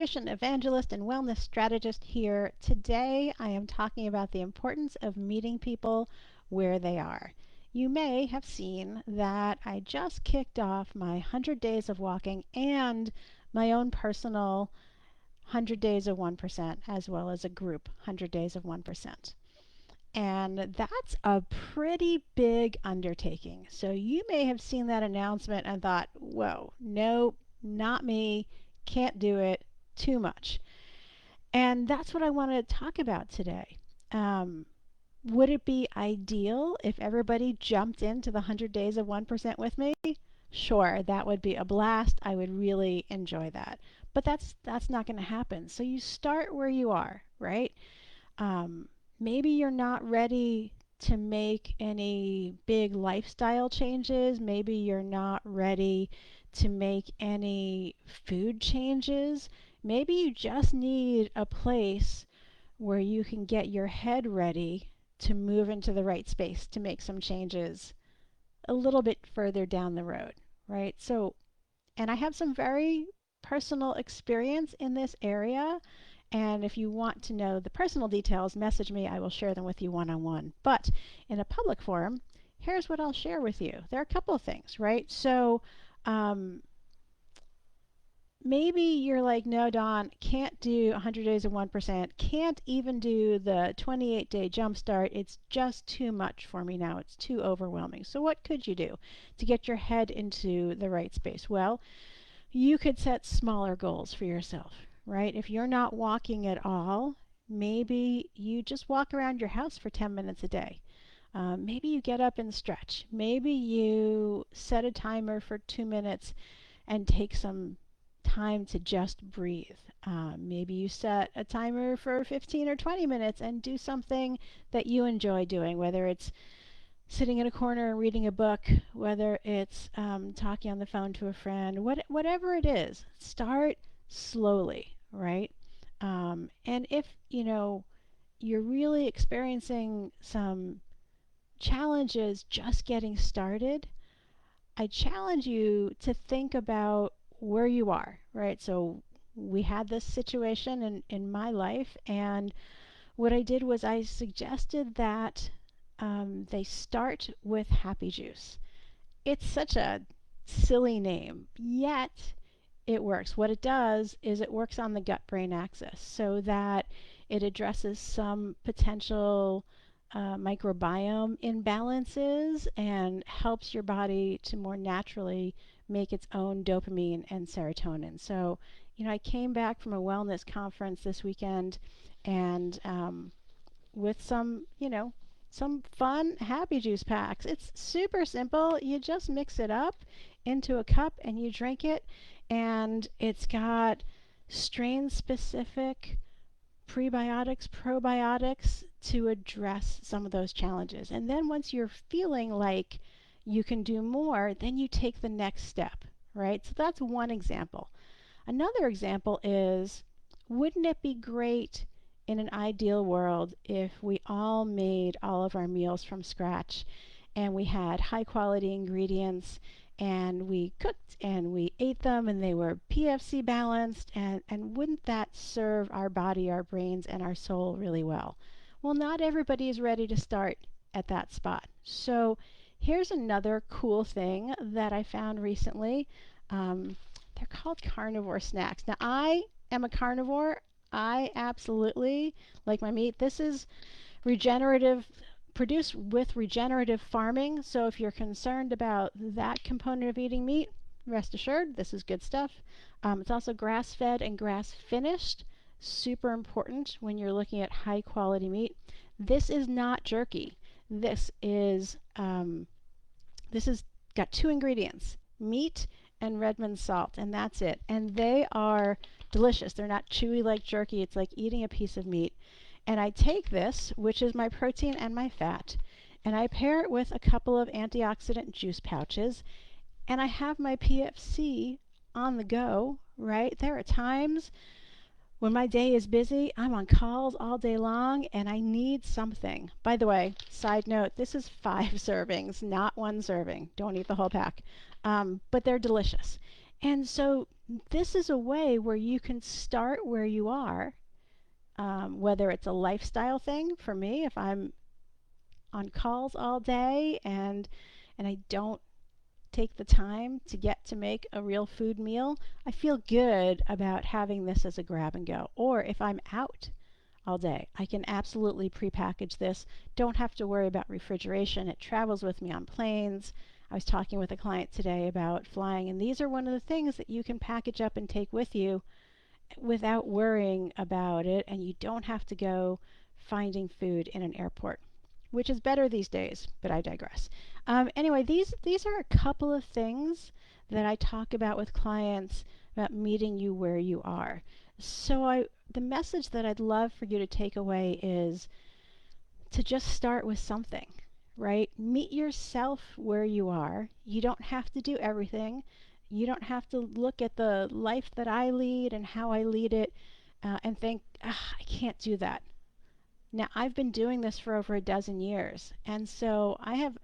nutrition evangelist and wellness strategist here. Today I am talking about the importance of meeting people where they are. You may have seen that I just kicked off my 100 days of walking and my own personal 100 days of 1%, as well as a group 100 days of 1%. And that's a pretty big undertaking. So you may have seen that announcement and thought, whoa, no, not me, can't do it, too much. And that's what I want to talk about today. Would it be ideal if everybody jumped into the 100 days of 1% with me? Sure, that would be a blast. I would really enjoy that. But that's not going to happen. So you start where you are, right? Um, Maybe you're not ready to make any big lifestyle changes. Maybe you're not ready to make any food changes. Maybe you just need a place where you can get your head ready to move into the right space to make some changes a little bit further down the road, right? So, and I have some very personal experience in this area. And if you want to know the personal details, message me. I will share them with you one-on-one. But in a public forum, here's what I'll share with you. There are a couple of things, right? So um, maybe you're like, no, Dawn, can't do 100 days of 1%, can't even do the 28-day jumpstart. It's just too much for me now. It's too overwhelming. So what could you do to get your head into the right space? Well, you could set smaller goals for yourself, right? If you're not walking at all, maybe you just walk around your house for 10 minutes a day. Maybe you get up and stretch. Maybe you set a timer for 2 minutes and take some time to just breathe. Maybe you set a timer for 15 or 20 minutes and do something that you enjoy doing, whether it's sitting in a corner and reading a book, whether it's talking on the phone to a friend, whatever it is, start slowly, right? And if you're really experiencing some challenges just getting started, I challenge you to think about where you are, right? So we had this situation in my life, and what I did was I suggested that they start with Happy Juice. It's such a silly name, yet it works. What it does is it works on the gut-brain axis so that it addresses some potential microbiome imbalances and helps your body to more naturally make its own dopamine and serotonin. So, I came back from a wellness conference this weekend and with some fun Happy Juice packs. It's super simple. You just mix it up into a cup and you drink it, and it's got strain specific prebiotics, probiotics to address some of those challenges. And then once you're feeling like you can do more, then you take the next step, right? So that's one example. Another example is, wouldn't it be great in an ideal world if we all made all of our meals from scratch and we had high quality ingredients and we cooked and we ate them and they were PFC balanced, and wouldn't that serve our body, our brains, and our soul really well? Well, not everybody is ready to start at that spot. So here's another cool thing that I found recently. They're called carnivore snacks. Now, I am a carnivore. I absolutely like my meat. This is regenerative, produced with regenerative farming. So if you're concerned about that component of eating meat, rest assured, this is good stuff. It's also grass-fed and grass-finished. Super important when you're looking at high-quality meat. This is not jerky. This is got two ingredients: meat and Redmond salt, and that's it. And they are delicious. They're not chewy like jerky. It's like eating a piece of meat. And I take this, which is my protein and my fat, and I pair it with a couple of antioxidant juice pouches, and I have my PFC on the go, right? There are times when my day is busy, I'm on calls all day long, and I need something. By the way, side note, this is 5 servings, not 1 serving. Don't eat the whole pack. But they're delicious. And so this is a way where you can start where you are, whether it's a lifestyle thing for me, if I'm on calls all day and I don't take the time to get to make a real food meal, I feel good about having this as a grab and go. Or if I'm out all day, I can absolutely prepackage this. Don't have to worry about refrigeration. It travels with me on planes. I was talking with a client today about flying, and these are one of the things that you can package up and take with you without worrying about it, and you don't have to go finding food in an airport, which is better these days, but I digress. Anyway, these are a couple of things that I talk about with clients about meeting you where you are. So the message that I'd love for you to take away is to just start with something, right? Meet yourself where you are. You don't have to do everything. You don't have to look at the life that I lead and how I lead it and think, I can't do that. Now, I've been doing this for over a dozen years, and so I have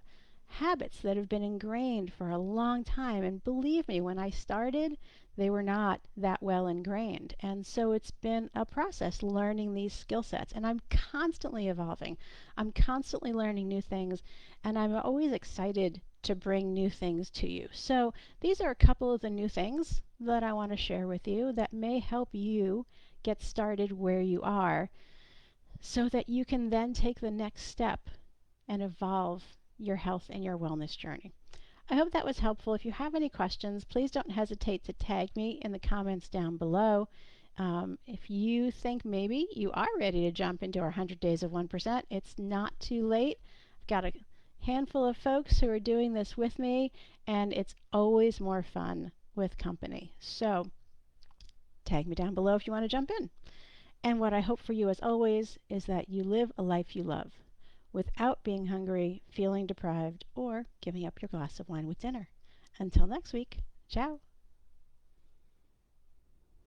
habits that have been ingrained for a long time. And believe me, when I started, they were not that well ingrained. And so it's been a process learning these skill sets. And I'm constantly evolving, I'm constantly learning new things, and I'm always excited to bring new things to you. So these are a couple of the new things that I want to share with you that may help you get started where you are so that you can then take the next step and evolve your health and your wellness journey. I hope that was helpful. If you have any questions, please don't hesitate to tag me in the comments down below. If you think maybe you are ready to jump into our 100 Days of 1%, it's not too late. I've got a handful of folks who are doing this with me, and it's always more fun with company. So tag me down below if you want to jump in. And what I hope for you, as always, is that you live a life you love without being hungry, feeling deprived, or giving up your glass of wine with dinner. Until next week, ciao.